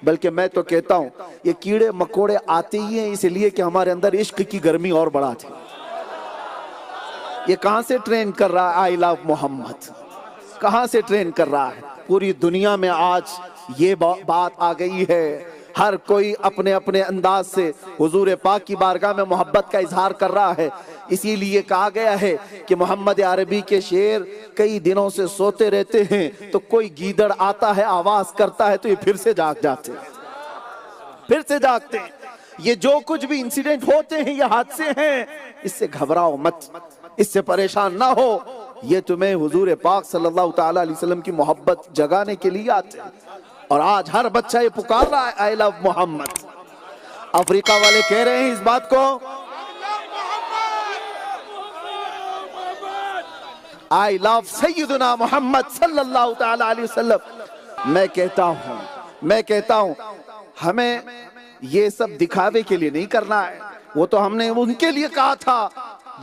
बल्कि मैं तो कहता हूं ये कीड़े मकोड़े आते ही हैं इसलिए कि हमारे अंदर इश्क की गर्मी और बढ़ा थी। ये कहां से ट्रेन कर रहा है? आई लव मोहम्मद कहां से ट्रेन कर रहा है? पूरी दुनिया में आज ये बात आ गई है, हर कोई अपने अपने अंदाज से हुजूर पाक की बारगाह में मोहब्बत का इजहार कर रहा है। इसीलिए कहा गया है कि मोहम्मद अरबी के शेर कई दिनों से सोते रहते हैं, तो कोई गीदड़ आता है आवाज करता है तो ये फिर से जाग जाते हैं, फिर से जागते हैं। ये जो कुछ भी इंसिडेंट होते हैं ये हादसे हैं, इससे घबराओ मत, इससे परेशान ना हो। ये तुम्हें हुजूर पाक सल्लल्लाहु ताला अलैहि वसल्लम की मोहब्बत जगाने के लिए आते हैं। और आज हर बच्चा ये पुकार रहा है आई लव मोहम्मद। अफ्रीका वाले कह रहे हैं इस बात को, आई लव सैयदना मोहम्मद सल्लल्लाहु ताला अलैहि वसल्लम। मैं कहता हूं हमें ये सब दिखावे के लिए नहीं करना है। वो तो हमने उनके लिए कहा था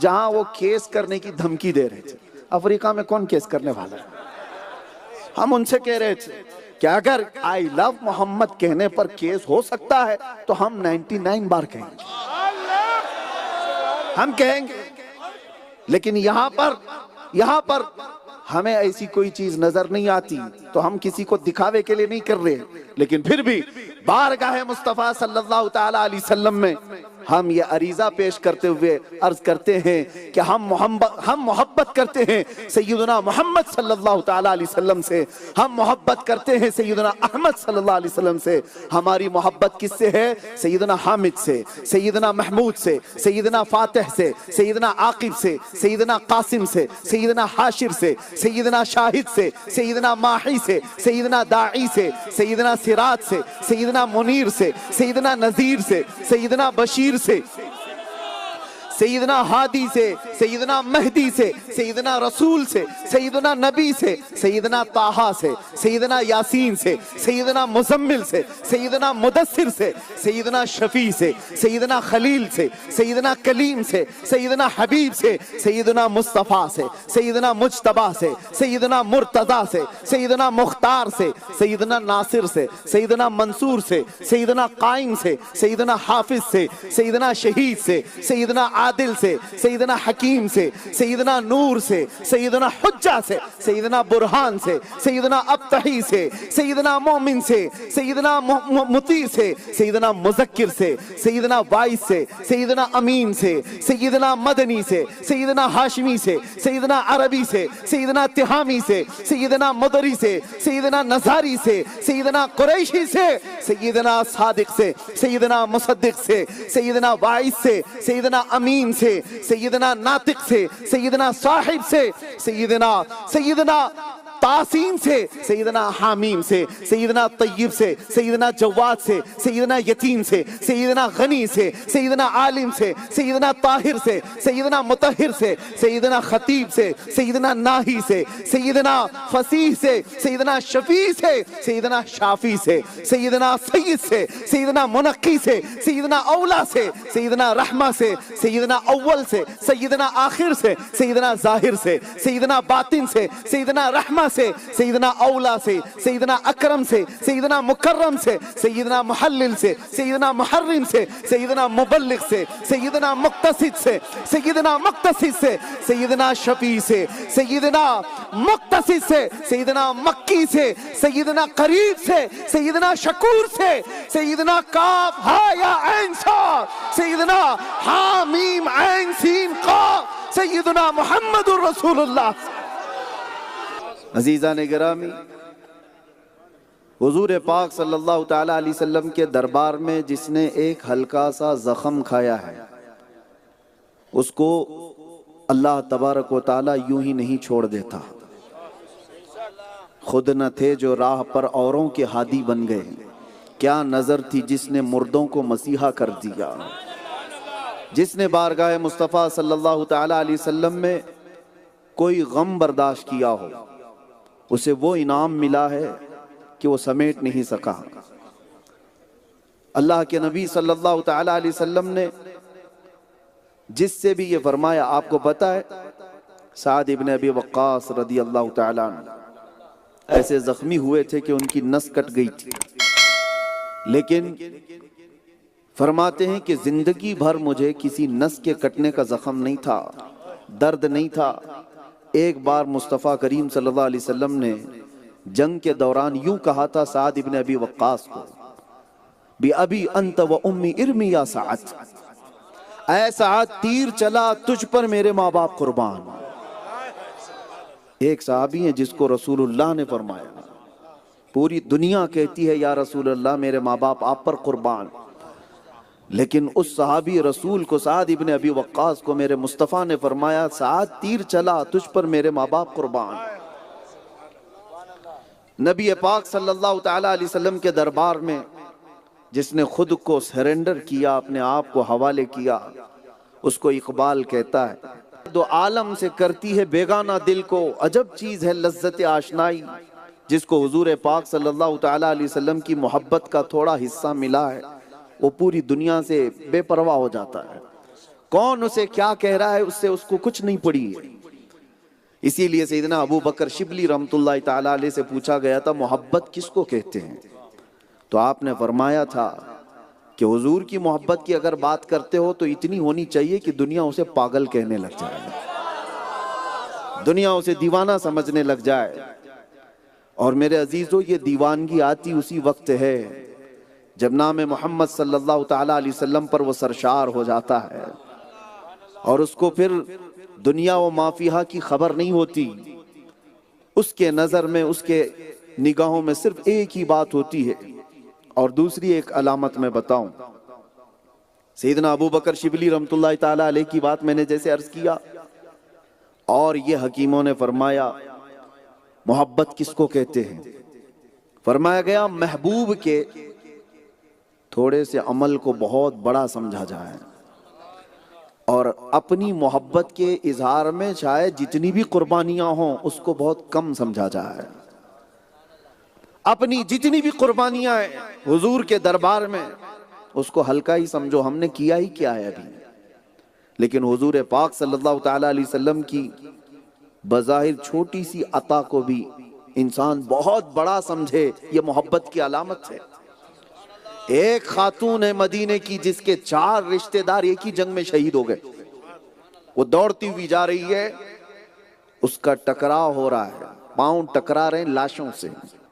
जहां वो केस करने की धमकी दे रहे थे। अफ्रीका में कौन केस करने वाला है? हम उनसे कह रहे थे कि अगर आई लव मोहम्मद कहने पर केस हो सकता है तो हम 99 बार कहेंगे, हम कहेंगे। लेकिन यहां पर हमें ऐसी कोई चीज नजर नहीं आती, तो हम किसी को दिखावे के लिए नहीं कर रहे। लेकिन फिर भी बारगाह मुस्तफा सल्लल्लाहु ताला अलैहि वसल्लम में हम ये अरीजा पेश करते हुए अर्ज करते हैं कि हम मोहब्बत करते हैं सैयदना मोहम्मद सल्लल्लाहु ताला अलैहि वसल्लम से, हम मोहब्बत करते हैं सैयदना अहमद सल्लल्लाहु अलैहि वसल्लम से। हमारी मोहब्बत किससे है? सैयदना हामिद से, सैयदना महमूद से, सैयदना फातिह से, सैयदना आकिब से, सैयदना कासिम से, सैयदना हाशिर से, सैयदना शाहिद से, सैयदना माही से, सैयदना दाई से, सैयदना सिराज से, सैयदना मुनीर से, सैयदना नजीर से, सैयदना बशीर से, सैयदना हादी से, सैयदना महदी से, सैयदना रसूल से, सैयदना नबी से, सैयदना ताहा से, सैयदना यासीन से, सैयदना मुजम्मिल से, सैयदना मुदस्सिर से, सैयदना शफी से, सैयदना खलील से, सैयदना कलीम से, सैयदना हबीब से, सैयदना मुस्तफ़ा से, सैयदना मुज्तबा से, सैयदना मुर्तज़ा से, सैयदना मुख्तार से, सैयदना नासिर से, सैयदना मंसूर से, सैयदना कायम से, सैयदना हाफिज से, सैयदना शहीद से, सैयदना आदिल से, सैयदना हकीम से, सैयदना नूर से, सैयदना हुज्जा से, सैयदना बुरहान से, सैयदना अब्तही से, सैयदना मोमिन से, सैयदना मुती से, सैयदना मुज़क्किर से, सैयदना वाइस से, सैयदना अमीन से, सैयदना मदनी से, सैयदना हाशमी से, सैयदना अरबी से, सैयदना तिहामी से, सैयदना मदरी से, सैयदना नज़ारी से, सैयदना कुरैशी से, सैयदना सादिक से, सैयदना मुसद्दिक से, सैयदना वाइस से, सैयदना अमीन से, सैयदना नातिक से, सैयदना साहिब से, सैयदना तासीम से, सैयदना हामीम से, सैयदना तय्यब से, सैयदना जवाद से, सैयदना यतीम से, सैयदना गनी से, सैयदना आलिम से, सैयदना ताहिर से, सैयदना मुतहिर से, सैयदना खतीब से, सैयदना नाही से, सैयदना फसीह से, सैयदना शफी से, सैयदना शाफी से, सैयदना सैयद से, सैयदना मुनक्की से, सैयदना औला से, सैयदना रहमा से, सैयदना अव्वल से, सैयदना आखिर से, सैयदना जाहिर से, सैयदना बातिन से, सैयदना रहमा से, सैयदना औला से, सैयदना अकरम से, सैयदना मुकर्रम से, सैयदना मुहल्लिल से, सैयदना मुहर्रिम से, सैयदना मुबल्लिग से, सैयदना मुक्तसिद से, सैयदना मुक्तसिद से, सैयदना शफी से, सैयदना मुक्तसिद से, सैयदना मक्की से, सैयदना करीब से, सैयदना शकूर से, सैयदना काफ हा या ऐन सा, सैयदना हा मीम ऐन सीन काफ, सैयदना मुहम्मदुर रसूलुल्लाह। अजीज़ान गिरामी, हुजूर पाक सल्लल्लाहु ताला अलैहि वसल्लम के दरबार में जिसने एक हल्का सा जख्म खाया है उसको अल्लाह तबारक व ताला यूं ही नहीं छोड़ देता। खुद न थे जो राह पर औरों के हादी बन गए, क्या नजर थी जिसने मुर्दों को मसीहा कर दिया। जिसने बारगाह मुस्तफ़ा सल्लल्लाहु ताला अलैहि वसल्लम में कोई गम बर्दाश्त किया हो उसे वो इनाम मिला है कि वो समेट नहीं सका। अल्लाह के नबी सल्लल्लाहु ताला अलैहि वसल्लम ने जिससे भी ये फरमाया, आपको पता है साद इब्न अबी वक्कास रदी अल्लाह ताला अन्हु ऐसे जख्मी हुए थे कि उनकी नस कट गई थी। लेकिन फरमाते हैं कि जिंदगी भर मुझे किसी नस के कटने का जख्म नहीं था, दर्द नहीं था। एक बार मुस्तफ़ा करीम सल्लल्लाहु अलैहि वसल्लम ने जंग के दौरान यूं कहा था साद इब्न अबी वक्कास को, बि अबी अंत व उम्मी इरमी या साद, ऐ साद तीर चला तुझ पर मेरे माँ बाप कुर्बान। एक सहाबी है जिसको रसूलुल्लाह ने फरमाया, पूरी दुनिया कहती है या रसूलुल्लाह मेरे माँ बाप आप पर कुर्बान, लेकिन उस सहाबी रसूल को साद इब्न अबी वक्कास को मेरे मुस्तफ़ा ने फरमाया, साद तीर चला तुझ पर मेरे माँ बाप कुर्बान। नबी पाक सल्लल्लाहु तआला अलैहि वसल्लम के दरबार में जिसने खुद को सरेंडर किया, अपने आप को हवाले किया, उसको इकबाल कहता है, दो आलम से करती है बेगाना दिल को, अजब चीज है लज्जत आशनाई। जिसको हुजूर पाक सल्लल्लाहु तआला अलैहि वसल्लम की मोहब्बत का थोड़ा हिस्सा मिला है, वो पूरी दुनिया से बेपरवाह हो जाता है। कौन उसे क्या कह रहा है, उससे उसको कुछ नहीं पड़ी है। इसीलिए सैयदना अबू बकर शिबली रहमतुल्लाह ताला अलैह से पूछा गया था, मोहब्बत किसको कहते हैं? तो आपने फरमाया था कि हुजूर की मोहब्बत की अगर बात करते हो तो इतनी होनी चाहिए कि दुनिया उसे पागल कहने लग जाए, दुनिया उसे दीवाना समझने लग जाए। और मेरे अजीजों, ये दीवानगी आती उसी वक्त है जब नाम मोहम्मद सल्लल्लाहु ताला अलैहि वसल्लम पर वो सरशार हो जाता है और उसको फिर दुनिया व माफिया की खबर नहीं होती। उसके नजर में, उसके निगाहों में सिर्फ एक ही बात होती है। और दूसरी एक अलामत मैं बताऊं, सैयदना अबू बकर शिबली रहमतुल्लाह ताला अलैह की बात मैंने जैसे अर्ज किया, और ये हकीमों ने फरमाया मोहब्बत किसको कहते हैं? फरमाया गया महबूब के थोड़े से अमल को बहुत बड़ा समझा जाए और अपनी मोहब्बत के इजहार में शायद जितनी भी कुर्बानियां हों उसको बहुत कम समझा जाए। अपनी जितनी भी कुर्बानियां हैं हुजूर के दरबार में, उसको हल्का ही समझो, हमने किया ही क्या है अभी। लेकिन हुजूर पाक सल्लल्लाहु ताला अलैहि वसल्लम की बज़ाहिर छोटी सी अता को भी इंसान बहुत बड़ा समझे, ये मोहब्बत की अलामत है। एक खातून है मदीने की जिसके 4 रिश्तेदार एक ही जंग में शहीद हो गए। वो दौड़ती हुई जा रही है, उसका टकराव हो रहा है, पांव टकरा रहे हैं लाशों से,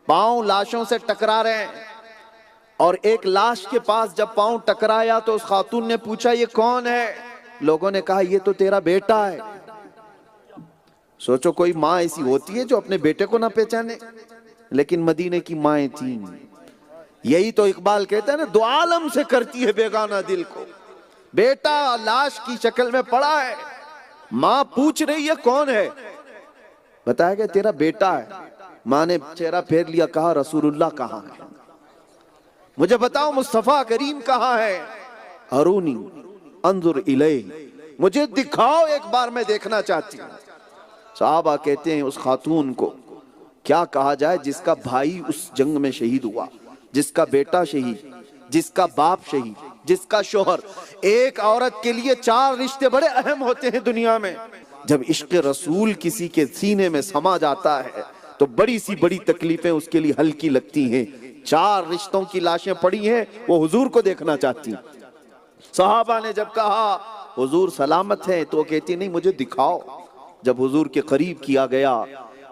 पांव लाशों से टकरा रहे हैं। और एक लाश के पास जब पांव टकराया तो उस खातून ने पूछा ये कौन है? लोगों ने कहा ये तो तेरा बेटा है। सोचो कोई माँ ऐसी होती है जो अपने बेटे को ना पहचाने, लेकिन मदीने की माएं थी। यही तो इकबाल कहता है ना, दो आलम से करती है बेगाना दिल को। बेटा लाश की शक्ल में पड़ा है, माँ पूछ रही है कौन है? बताया गया तेरा बेटा है। माँ ने चेहरा फेर लिया, कहा रसूलुल्लाह कहाँ है? मुझे बताओ मुस्तफा करीम कहाँ है? अरूनी अंजुर इलैहि, मुझे दिखाओ एक बार, मैं देखना चाहती हूँ। साहबा कहते हैं उस खातून को क्या कहा जाए जिसका भाई उस जंग में शहीद हुआ, जिसका बेटा शहीद, जिसका बाप शहीद, जिसका शोहर। एक औरत के लिए 4 रिश्ते बड़े अहम होते हैं दुनिया में। जब इश्क रसूल किसी के सीने में समा जाता है तो बड़ी सी बड़ी तकलीफें उसके लिए हल्की लगती हैं। 4 रिश्तों की लाशें पड़ी हैं, वो हुजूर को देखना चाहती। सहाबा ने जब कहा हुजूर सलामत है तो कहती नहीं मुझे दिखाओ। जब हुजूर के करीब किया गया,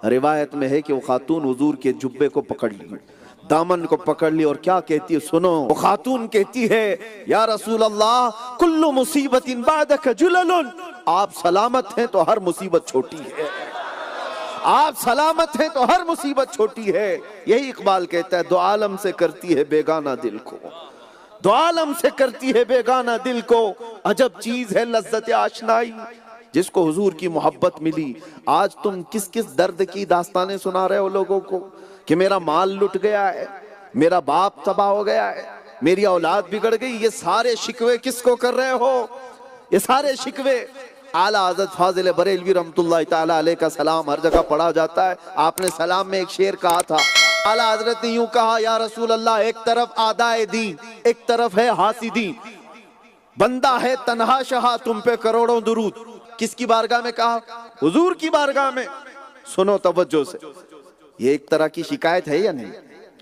रिवायत में है कि वो खातून हुजूर के जुब्बे को पकड़ ली, दामन को पकड़ ली, और क्या कहती है सुनो। वो खातून कहती है या रसूल अल्लाह कुल्लु मुसीबतिन बादक जुललुन, आप सलामत हैं तो हर मुसीबत छोटी है, आप सलामत हैं तो हर मुसीबत छोटी है। यही इकबाल कहता है दो आलम से करती है बेगाना दिल को, दो आलम से करती है बेगाना दिल को, अजब चीज है लज्जत आशनाई। जिसको हुजूर की मोहब्बत मिली, आज तुम किस किस दर्द की दास्तानें सुना रहे हो लोगों को कि मेरा माल लुट गया है, मेरा बाप तबाह हो गया है, मेरी औलाद बिगड़ गई। ये सारे शिकवे किसको कर रहे हो? ये सारे शिकवे आला हज़रत फाजिल बरेलवी रहमतुल्लाह ताला अलैह का सलाम हर जगह पढ़ा जाता है। आपने सलाम में एक शेर कहा था, आला हजरत ने यूं कहा या रसूल अल्लाह, एक तरफ आदाए दीन, एक तरफ है हासिदीन, बंदा है तन्हा शहा, तुम पे करोड़ों दुरूद। किसकी बारगाह में कहा? हुजूर की बारगाह में। सुनो तवज्जो से, ये एक तरह की शिकायत है या नहीं?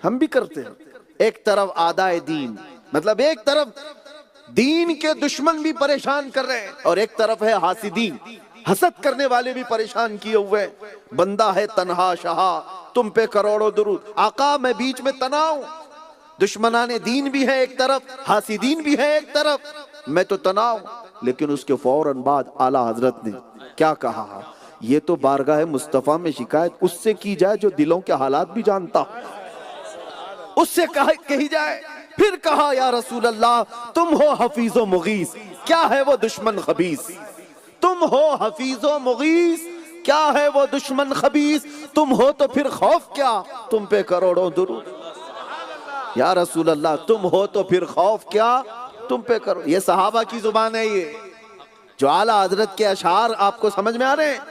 हम भी करते हैं। एक तरफ आदाए दीन, मतलब एक तरफ दीन के दुश्मन भी परेशान कर रहे हैं, और एक तरफ है हासिदीन, हसद करने वाले भी परेशान किए हुए। बंदा है तन्हा शहा, तुम पे करोड़ों दुरूद। आका मैं बीच में तनाव, दुश्मनाने दीन भी है एक तरफ, हासिदीन भी है एक तरफ, मैं तो तनाव। लेकिन उसके फौरन बाद आला हजरत ने क्या कहा, ये तो बारगाह मुस्तफा में शिकायत उससे की जाए जो दिलों के हालात भी जानता हो, उससे कही जाए। फिर कहा या रसूल अल्लाह तुम हो हफीजो मुगीस, क्या है वो दुश्मन खबीस। तुम हो हफीजो मुगीस, क्या है वो दुश्मन खबीस। तुम हो तो फिर खौफ क्या, तुम पे करोड़ों दुरूद। या रसूल अल्लाह तुम हो तो फिर खौफ क्या, तुम पे करो। ये सहाबा की जुबान है, ये जो आला हजरत के अशार आपको समझ में आ रहे हैं,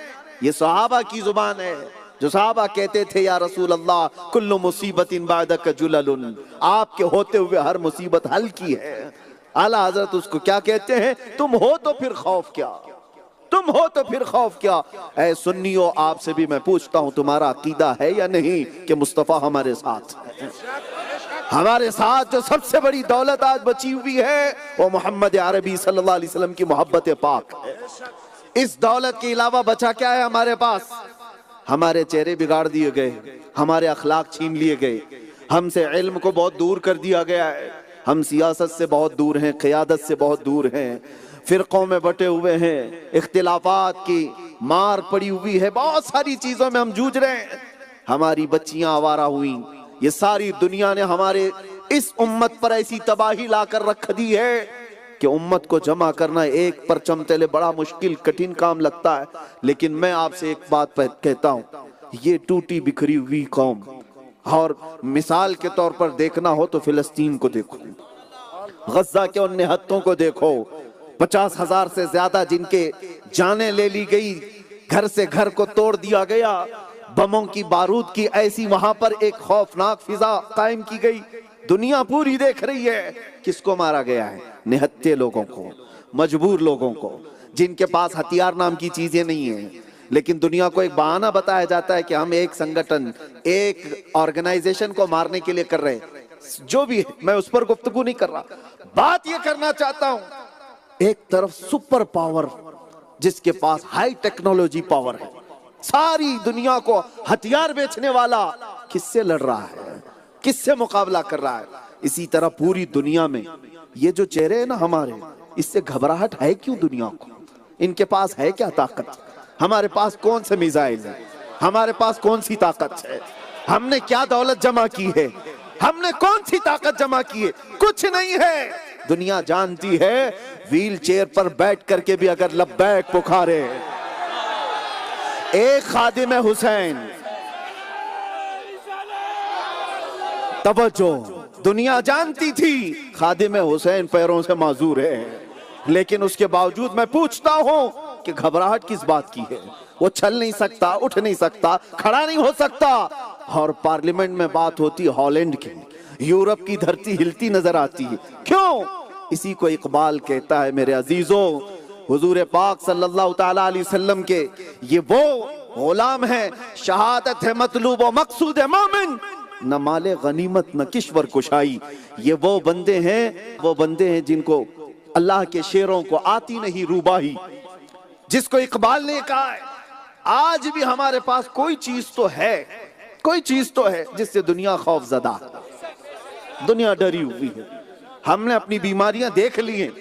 ये सहाबा की जुबान है। जो सहाबा कहते थे या रसूल अल्लाह कुल्लु मुसीबतिन बादक जुललुन, आपके होते हुए हर मुसीबत हल्की है। आला हजरत उसको क्या कहते हैं, तुम हो तो फिर खौफ क्या, तुम हो तो फिर खौफ क्या। ऐ सुन्नियों आपसे भी मैं पूछता हूं, तुम्हारा अकीदा है या नहीं कि मुस्तफा हमारे साथ है। हमारे साथ जो सबसे बड़ी दौलत आज बची हुई है वो मोहम्मद अरबी सल्लल्लाहु अलैहि वसल्लम की मोहब्बत पाक है। इस दौलत के अलावा बचा क्या है हमारे पास। हमारे चेहरे बिगाड़ दिए गए, हमारे अखलाक छीन लिए गए, हमसे इल्म को बहुत दूर कर दिया गया है, हम सियासत से बहुत दूर हैं, क़ियादत से बहुत दूर हैं, फिरकों में बटे हुए हैं, इख्तिलाफात की मार पड़ी हुई है, बहुत सारी चीजों में हम जूझ रहे हैं। हमारी बच्चियां आवारा हुई, ये सारी दुनिया ने हमारे इस उम्मत पर ऐसी तबाही लाकर रख दी है कि उम्मत को जमा करना एक परचम तले बड़ा मुश्किल कठिन काम लगता है। लेकिन मैं आपसे एक बात कहता हूं, ये टूटी बिखरी हुई कौम, और मिसाल के तौर पर देखना हो तो फिलिस्तीन को देखो, गज्जा के उन निहत्तों को देखो, 50,000 से ज्यादा जिनके जानें ले ली गई, घर से घर को तोड़ दिया गया, बमों की बारूद की ऐसी वहां पर एक खौफनाक फिजा कायम की गई। दुनिया पूरी देख रही है किसको मारा गया है, निहत्ते लोगों को, मजबूर लोगों को, जिनके पास हथियार नाम की चीजें नहीं है। लेकिन दुनिया को एक बहाना बताया जाता है कि हम एक संगठन, एक ऑर्गेनाइजेशन को मारने के लिए कर रहे हैं। जो भी है, मैं उस पर गुफ्तगू नहीं कर रहा, बात ये करना चाहता हूं, एक तरफ सुपर पावर जिसके पास हाई टेक्नोलॉजी पावर है, सारी दुनिया को हथियार बेचने वाला किससे लड़ रहा है, किससे मुकाबला कर रहा है। इसी तरह पूरी दुनिया में ये जो चेहरे हैं ना हमारे, इससे घबराहट है क्यों दुनिया को। इनके पास है क्या ताकत, हमारे पास कौन से मिसाइल है, हमारे पास कौन सी ताकत है, हमने क्या दौलत जमा की है, हमने कौन सी ताकत जमा की है, कुछ नहीं है। दुनिया जानती है व्हील चेयर पर बैठ करके भी अगर लब्बैक पुकारे एक खादिम हुसैन, तवज्जो, दुनिया जानती थी खादिम हुसैन पैरों से माजूर है, लेकिन उसके बावजूद मैं पूछता हूं कि घबराहट किस बात की है। वो चल नहीं सकता, उठ नहीं सकता, खड़ा नहीं हो सकता, और पार्लियामेंट में बात होती हॉलैंड की, यूरोप की धरती हिलती नजर आती है। क्यों? इसी को इकबाल कहता है मेरे अजीजों, हुजूर पाक सल्लल्लाहु ताला अलैहि वसल्लम के ये वो गुलाम है, शहादत है मतलूब व मकसूद है मोमिन, न माले गनीमत न किश्वर कुशाई। ये वो बंदे हैं जिनको अल्लाह के शेरों को आती नहीं रूबाही, जिसको इकबाल ने कहा है आज भी हमारे पास कोई चीज तो है, कोई चीज तो है जिससे दुनिया खौफजदा, दुनिया डरी हुई है। हमने अपनी बीमारियां देख ली हैं,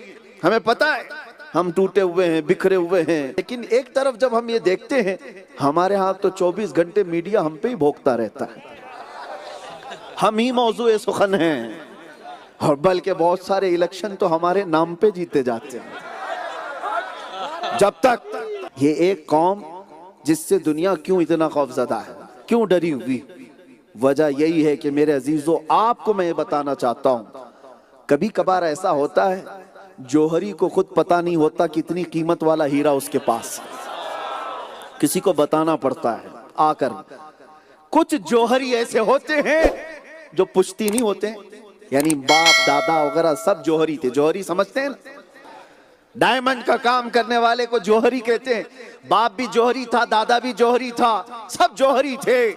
हमें पता है हम टूटे हुए हैं, बिखरे हुए हैं, लेकिन एक तरफ जब हम ये देखते हैं हमारे हाथ तो 24 घंटे मीडिया हम पे ही भोंकता रहता है, हम ही मौजूए सुखन हैं, और बल्कि बहुत सारे इलेक्शन तो हमारे नाम पे जीते जाते हैं। जब तक ये एक कौम जिससे दुनिया क्यों इतना खौफजदा है, क्यों डरी हुई, वजह यही है कि मेरे अजीजों आपको मैं ये बताना चाहता हूं, कभी कभार ऐसा होता है जौहरी को खुद पता नहीं होता कितनी कीमत वाला हीरा उसके पास, किसी को बताना पड़ता है आकर। कुछ जौहरी ऐसे होते हैं जो पुश्ती नहीं होते, यानी बाप दादा वगैरह सब जौहरी थे, जौहरी समझते हैं, डायमंड का काम करने वाले को जौहरी कहते हैं। बाप भी जौहरी था, दादा भी जौहरी था, सब जौहरी थे,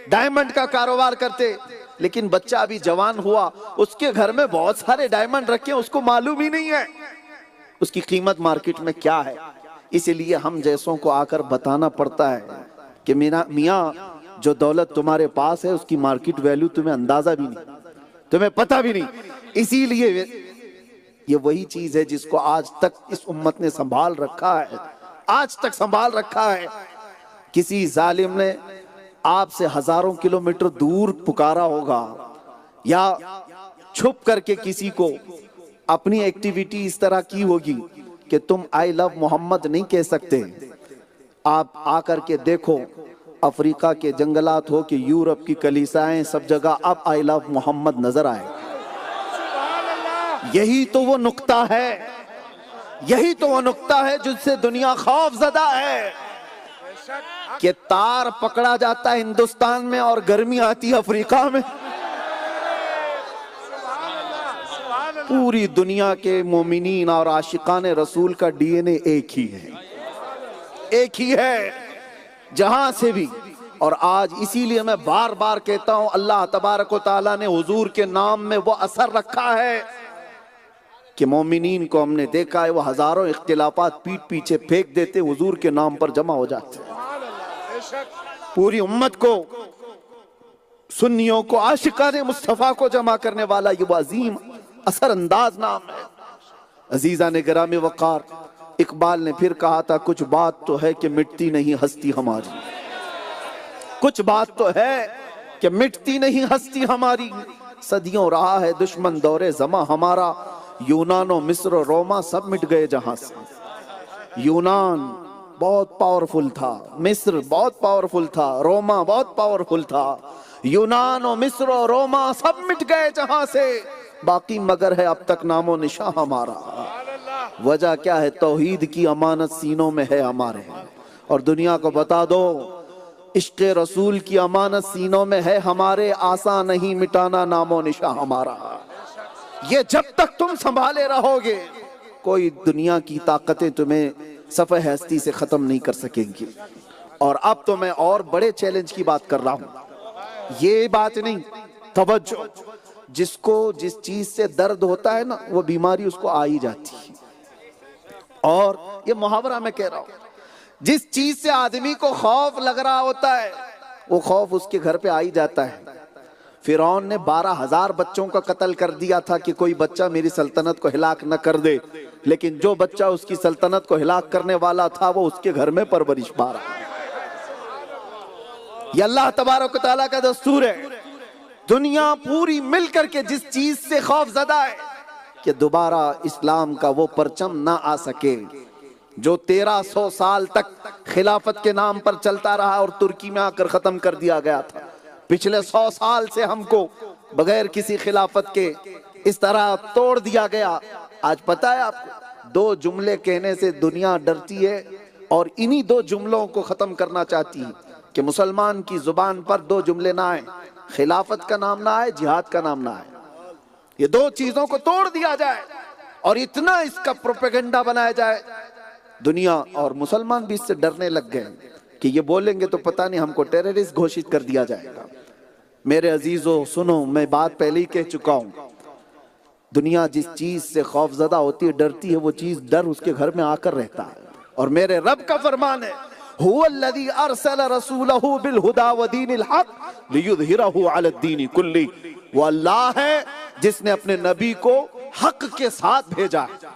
डायमंड का कारोबार करते। लेकिन बच्चा अभी जवान हुआ, उसके घर में बहुत सारे डायमंड रखे, उसको मालूम ही नहीं है उसकी कीमत मार्केट में क्या है। इसीलिए हम जैसों को आकर बताना पड़ता है कि मियाँ जो दौलत तुम्हारे पास है उसकी मार्केट वैल्यू तुम्हें अंदाजा भी नहीं, तुम्हें पता भी नहीं। इसीलिए ये वही चीज है जिसको आज तक इस उम्मत ने संभाल रखा है, आज तक संभाल रखा है। किसी जालिम ने आपसे हजारों किलोमीटर दूर पुकारा होगा या छुप करके किसी को अपनी एक्टिविटी इस तरह की होगी कि तुम आई लव मोहम्मद नहीं कह सकते। आप आकर के देखो, अफ्रीका के जंगलात हो कि यूरोप की कलीसियाएं, सब जगह अब आई लव मोहम्मद नजर आए। यही तो वो नुक्ता है, यही तो वो नुक्ता है जिससे दुनिया खौफजदा है कि तार पकड़ा जाता है हिंदुस्तान में और गर्मी आती है अफ्रीका में। पूरी दुनिया के मोमिनीन और आशिकाने रसूल का डीएनए एक ही है, एक ही है जहां से भी। और आज इसीलिए मैं बार बार कहता हूं, अल्लाह तबारक व तआला ने हुजूर के नाम में वो असर रखा है कि मोमिनीन को हमने देखा है वो हजारों इख्तिलाफात पीठ पीछे फेंक देते, हुजूर के नाम पर जमा हो जाते। पूरी उम्मत को, सुन्नियों को, आशिकाने मुस्तफा को जमा करने वाला ये वो अजीम असरअंदाज नाम है। अजीजा ने गिरामी वकार, इकबाल ने फिर कहा था, कुछ बात तो है कि मिटती नहीं हस्ती हमारी, कुछ बात तो है कि मिटती नहीं हस्ती हमारी। सदियों रहा है दुश्मन दौरे जमा हमारा, यूनान मिस्र रोमा सब मिट गए जहां से। यूनान बहुत पावरफुल था, मिस्र बहुत पावरफुल था, रोमा बहुत पावरफुल था। यूनान और मिस्र और रोमा सब मिट गए जहां से, बाकी मगर है अब तक नामो निशा हमारा। वजह क्या है? तौहीद की अमानत सीनों में है हमारे। और दुनिया को बता दो, इश्क़ रसूल की अमानत सीनों में है हमारे, आसा नहीं मिटाना नामो निशा हमारा। ये जब तक तुम संभाले रहोगे, कोई दुनिया की ताकतें तुम्हें सफ़े हस्ती से खत्म नहीं कर सकेंगी। और अब तो मैं और बड़े चैलेंज की बात कर रहा हूं, ये बात नहीं, तवज्जो। जिसको जिस चीज से दर्द होता है ना, वो बीमारी उसको आ ही जाती है। और ये मुहावरा मैं कह रहा हूं, जिस चीज से आदमी को खौफ लग रहा होता है वो खौफ उसके घर पे आ ही जाता है। फिरौन ने 12,000 बच्चों का कत्ल कर दिया था कि कोई बच्चा मेरी सल्तनत को हिलाक न कर दे, लेकिन जो बच्चा उसकी सल्तनत को हिलाक करने वाला था वो उसके घर में परवरिश पा रहा है। ये अल्लाह तबारक व तआला का दस्तूर है। दुनिया पूरी मिलकर के जिस चीज से खौफजदा है कि दोबारा इस्लाम का वो परचम ना आ सके जो 1300 साल तक खिलाफत के नाम पर चलता रहा और तुर्की में आकर खत्म कर दिया गया था। पिछले 100 साल से हमको बगैर किसी खिलाफत के इस तरह तोड़ दिया गया। आज पता है आपको, 2 जुमले कहने से दुनिया डरती है और इन्हीं 2 जुमलों को खत्म करना चाहती है कि मुसलमान की जुबान पर 2 जुमले ना आए, खिलाफत का नाम ना आए, जिहाद का नाम ना आए। ये 2 चीजों को तोड़ दिया जाए और इतना इसका प्रोपेगेंडा बनाया जाए, दुनिया और मुसलमान भी इससे डरने लग गए कि ये बोलेंगे तो पता नहीं हमको टेररिस्ट घोषित कर दिया जाएगा। मेरे अजीजों सुनो, मैं बात पहले ही कह चुका हूं, दुनिया जिस चीज से खौफजदा होती है, डरती है, वो चीज डर उसके घर में आकर रहता है। और मेरे रब का फरमान है, हुवल्लज़ी अरसल रसूलहू बिल हुदा व दीनिल हक लियुज़हिरहू अलद्दीन कुल्ली। वो अल्लाह है जिसने अपने नबी को हक के साथ भेजा है,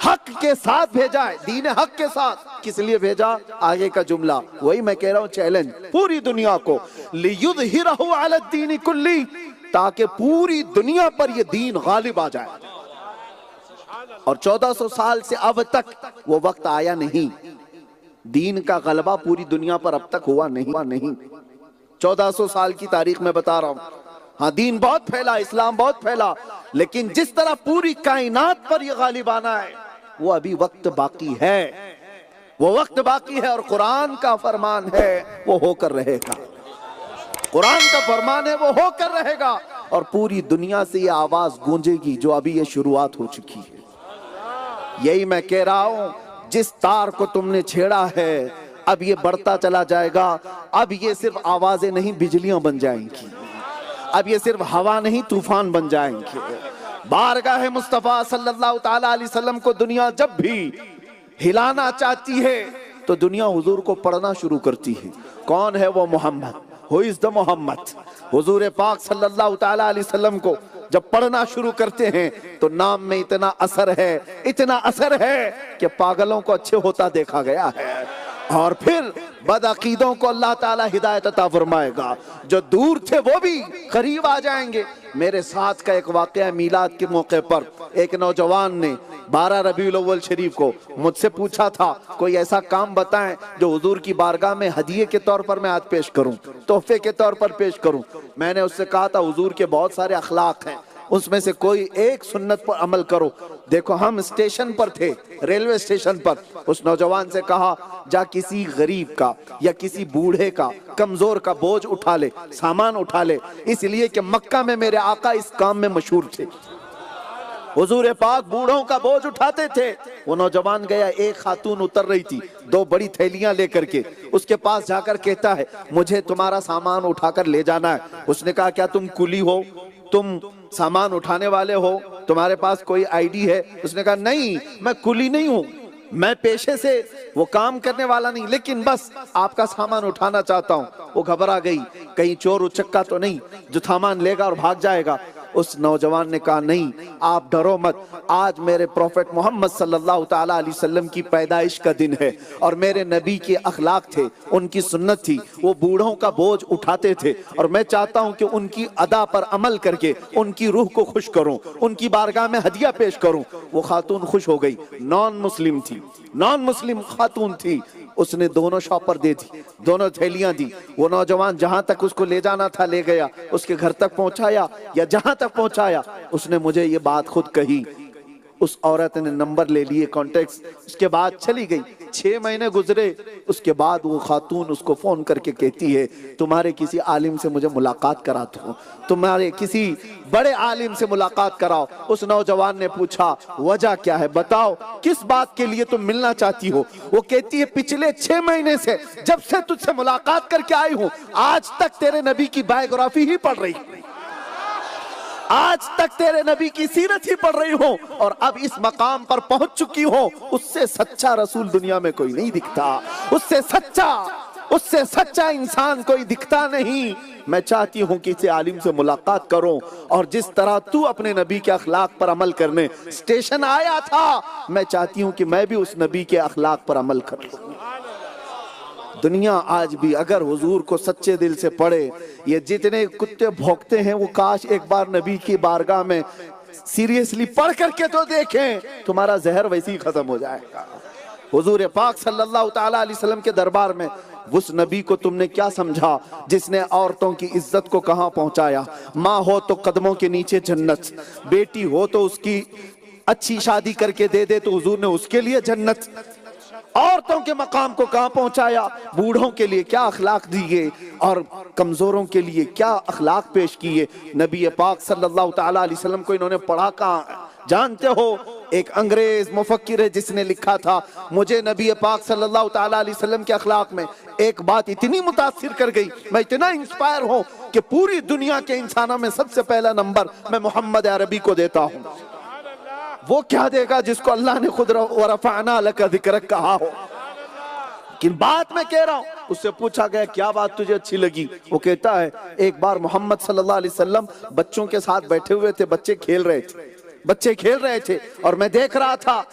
हक के साथ भेजा है, दीन हक के साथ। किस लिए भेजा? आगे का जुमला वही मैं कह रहा हूं, चैलेंज पूरी दुनिया को, लियुज़हिरहू अलद्दीन कुल्ली, ताकि पूरी दुनिया पर ये दीन गालिब आ जाए। और 1400 साल से अब तक वो वक्त आया नहीं, दीन का गलबा पूरी दुनिया पर अब तक हुआ नहीं। 1400 साल की तारीख में बता रहा हूं। हाँ, दीन बहुत फैला, इस्लाम बहुत फैला, लेकिन जिस तरह पूरी कायनात पर यह गालिब आना है वो अभी वक्त बाकी है, वो वक्त बाकी है। और कुरान का फरमान है वो होकर रहेगा, कुरान का फरमान है वो होकर रहेगा। और पूरी दुनिया से ये आवाज गूंजेगी जो अभी ये शुरुआत हो चुकी है। यही मैं कह रहा हूं, जिस तार को तुमने छेड़ा है अब ये बढ़ता चला जाएगा। अब ये सिर्फ आवाजें नहीं, बिजलियां बन जाएंगी। अब ये सिर्फ हवा नहीं, तूफान बन जाएंगे। बारगाह मुस्तफा सल्लल्लाहु ताला अलैहि वसल्लम को दुनिया जब भी हिलाना चाहती है तो दुनिया हुजूर को पढ़ना शुरू करती है। कौन है वो Muhammad? Who is the Muhammad? हुजूर पाक सल्लल्लाहु ताला अलैहि वसल्लम को जब पढ़ना शुरू करते हैं तो नाम में इतना असर है, इतना असर है कि पागलों को अच्छे होता देखा गया है। और फिर बदअकीदों को अल्लाह ताला हिदायत अता फरमाएगा, जो दूर थे वो भी करीब आ जाएंगे। मेरे साथ का एक वाकया, मीलाद के मौके पर एक नौजवान ने 12 रबीउल अव्वल शरीफ को मुझसे पूछा था, कोई ऐसा काम बताएं जो हुजूर की बारगाह में हदिये के तौर पर मैं आज पेश करूं, तोहफे के तौर पर पेश करूं। मैंने उससे कहा था, हुजूर के बहुत सारे अखलाक हैं, उसमें से कोई एक सुन्नत पर अमल करो। देखो, हम स्टेशन पर थे, रेलवे स्टेशन पर। उस नौजवान से कहा, जा किसी गरीब का या किसी बूढ़े का, कमजोर का बोझ उठा ले, सामान उठा ले, इसलिए कि मक्का में मेरे आका इस काम में मशहूर थे। हुजूर पाक बूढ़ों का बोझ उठाते थे। वो नौजवान गया, एक खातून उतर रही थी 2 बड़ी थैलियां लेकर के, उसके पास जाकर कहता है, मुझे तुम्हारा सामान उठाकर ले जाना है। उसने कहा, क्या तुम कुली हो, तुम सामान उठाने वाले हो, तुम्हारे पास कोई आईडी है? उसने कहा, नहीं, मैं कुली नहीं हूं, मैं पेशे से वो काम करने वाला नहीं, लेकिन बस आपका सामान उठाना चाहता हूं। वो घबरा गई, कहीं चोर उचक्का तो नहीं जो सामान लेगा और भाग जाएगा। उस नौजवान ने कहा, नहीं, आप डरो मत, आज मेरे प्रॉफेट मोहम्मद सल्लल्लाहु ताला अलैहि वसल्लम की पैदाइश का दिन है और मेरे नबी के अखलाक थे, उनकी सुन्नत थी, वो बूढ़ों का बोझ उठाते थे और मैं चाहता हूं कि उनकी अदा पर अमल करके उनकी रूह को खुश करूं, उनकी बारगाह में हदिया पेश करूं। वो खातून खुश हो गई, नॉन मुस्लिम थी, नॉन मुस्लिम खातून थी। उसने दोनों शॉपर दे दी, दोनों थैलियां दी। वो नौजवान जहां तक उसको ले जाना था ले गया, उसके घर तक पहुंचाया या जहां तक पहुंचाया, उसने मुझे ये बात खुद कही। उस औरत ने नंबर ले लिए, कॉन्टेक्ट, उसके बाद चली गई। 6 महीने गुजरे, उसके बाद वो खातून उसको फोन करके कहती है, तुम्हारे किसी आलिम से मुझे मुलाकात करा दो, तुम्हारे किसी बड़े आलिम से मुलाकात कराओ। उस नौजवान ने पूछा, वजह क्या है, बताओ किस बात के लिए तुम मिलना चाहती हो? वो कहती है, पिछले 6 महीने से जब से तुझसे मुलाकात करके आई हूं, आज तक तेरे नबी की बायोग्राफी ही पढ़ रही, आज तक तेरे नबी की सीरत ही पढ़ रही हो और अब इस मकाम पर पहुंच चुकी हो। उससे सच्चा रसूल दुनिया में कोई नहीं दिखता, उससे सच्चा इंसान कोई दिखता नहीं। मैं चाहती हूं कि इसे आलिम से मुलाकात करो और जिस तरह तू अपने नबी के अखलाक पर अमल करने स्टेशन आया था, मैं चाहती हूं कि मैं भी उस नबी के अखलाक पर अमल कर लूं। दुनिया आज भी अगर हुजूर को सच्चे दिल से पढ़े, ये जितने कुत्ते भौंकते हैं वो काश एक बार नबी की बारगाह में सीरियसली पढ़ करके तो देखें, तुम्हारा जहर वैसे ही खत्म हो जाएगा। हुजूर पाक सल्लल्लाहु ताला अलैहि वसल्लम के दरबार में उस नबी को तुमने क्या समझा जिसने औरतों की इज्जत को कहां पहुंचाया? माँ हो तो कदमों के नीचे जन्नत, बेटी हो तो उसकी अच्छी शादी करके दे दे तो हुजूर ने उसके लिए जन्नत। औरतों के मकाम को कहां पहुंचाया? बूढ़ों के लिए क्या अखलाक दिए और कमजोरों के लिए क्या अखलाक पेश किए। नबी पाक सल्लल्लाहु ताला अलैहि वसल्लम को इन्होंने पढ़ा कहां? जानते हो, एक अंग्रेज मुफक्किर है जिसने लिखा था, मुझे नबी पाक सल्लल्लाहु ताला अलैहि वसल्लम के अखलाक में एक बात इतनी मुतासिर कर गई, मैं इतना इंस्पायर हूं कि पूरी दुनिया के इंसानों में सबसे पहला नंबर मैं मोहम्मद अरबी को देता हूं। वो क्या देगा जिसको अल्लाह ने खुद वरफ़अना लका ज़िक्रक कहा हो। लेकिन बात मैं कह रहा हूं, उससे पूछा गया क्या बात तुझे अच्छी लगी? वो कहता है, एक बार मोहम्मद सल्लल्लाहु अलैहि वसल्लम बच्चों के साथ बैठे हुए थे, बच्चे खेल रहे थे और मैं देख रहा था।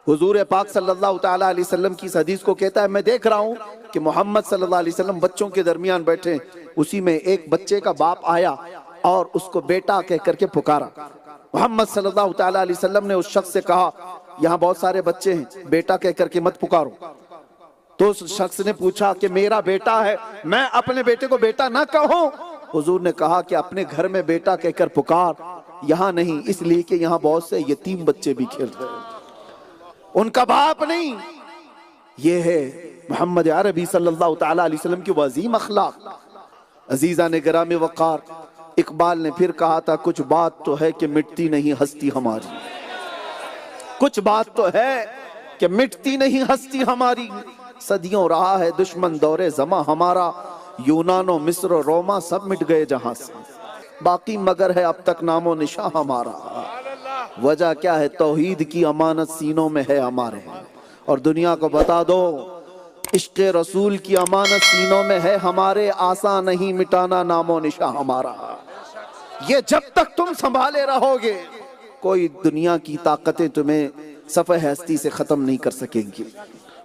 हुजूर पाक सल्लल्लाहु ताला अलैहि वसल्लम की इस हदीस को कहता है, मैं देख रहा हूं कि मोहम्मद सल्लल्लाहु अलैहि वसल्लम बच्चों के दरमियान बैठे। उसी में एक बच्चे का बाप आया और उसको बेटा कह करके पुकारा। मोहम्मद सल्लल्लाहु ताला अलैहि वसल्लम ने उस शख्स से कहा, यहाँ बहुत सारे बच्चे हैं, बेटा कह करके मत पुकारो। तो उस शख्स ने पूछा कि मेरा बेटा है, मैं अपने बेटे को बेटा ना कहूं? हुजूर ने कहा कि अपने घर में बेटा कहकर पुकार, यहाँ नहीं, इसलिए कि यहाँ बहुत से यतीम बच्चे भी खेल रहे हैं, उनका बाप नहीं। ये है मोहम्मद अरबी सल्लल्लाहु ताला अलैहि वसल्लम की वज़ीम अखलाक। अजीजा ने गिरामी वक़ार, इकबाल ने फिर कहा था, कुछ बात तो है कि मिटती नहीं हस्ती हमारी, कुछ बात तो है कि मिटती नहीं हस्ती हमारी। सदियों रहा है दुश्मन दौरे ज़मा हमारा, यूनानो मिस्र रोमा सब मिट गए जहां से। बाकी मगर है अब तक नामो निशान हमारा। वजह क्या है? तौहीद की अमानत सीनों में है हमारे। और दुनिया को बता दो इश्क़ रसूल की अमानत सीनों में है हमारे, आसान नहीं मिटाना नामो निशान हमारा। ये जब तक तुम संभाले रहोगे कोई दुनिया की ताकतें तुम्हें सफ़े हस्ती से खत्म नहीं कर सकेंगी।